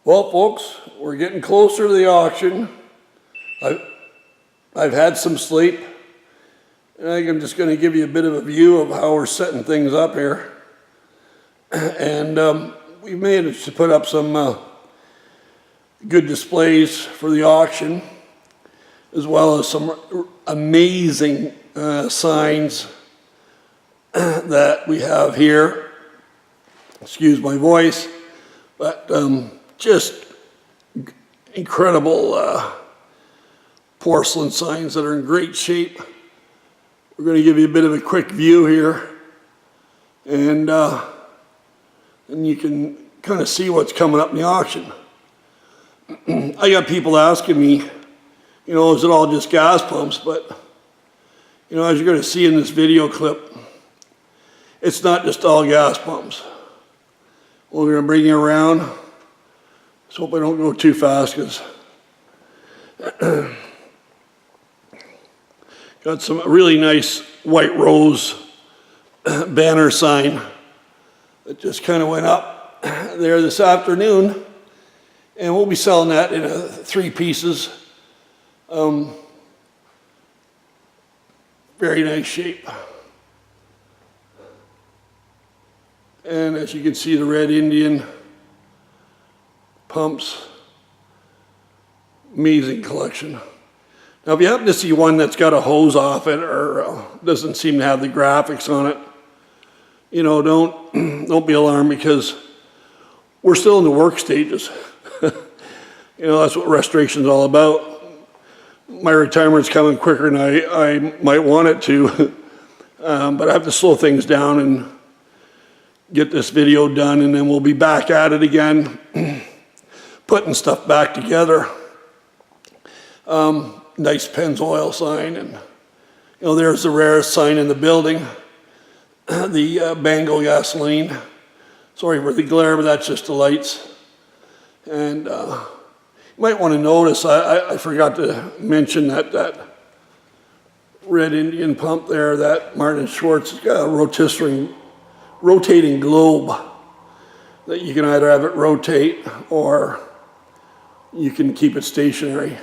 Well, folks, we're getting closer to the auction. I've had some sleep. And I think I'm just going to give you a bit of a view of how we're setting things up here. And we've managed to put up some good displays for the auction, as well as some amazing signs that we have here. Excuse my voice, but just incredible porcelain signs that are in great shape. We're going to give you a bit of a quick view here, and you can kind of see what's coming up in the auction. I got people asking me, you know, is it all just gas pumps? But, you know, as you're going to see in this video clip, it's not just all gas pumps. We're going to bring you around. Let's hope I don't go too fast, because got some really nice white rose banner sign that just kind of went up there this afternoon, and we'll be selling that in 3 pieces. Very nice shape. And as you can see, the red Indian pumps, amazing collection. Now, if you happen to see one that's got a hose off it or doesn't seem to have the graphics on it, you know, don't be alarmed, because we're still in the work stages. You know, that's what restoration's all about. My retirement's coming quicker than I might want it to, but I have to slow things down and get this video done, and then we'll be back at it again, putting stuff back together. Nice Pennzoil sign, and you know, there's the rarest sign in the building, the Bango gasoline. Sorry for the glare, but that's just the lights. And you might want to notice, I forgot to mention that red Indian pump there, that Martin Schwartz has got a rotating globe that you can either have it rotate or you can keep it stationary.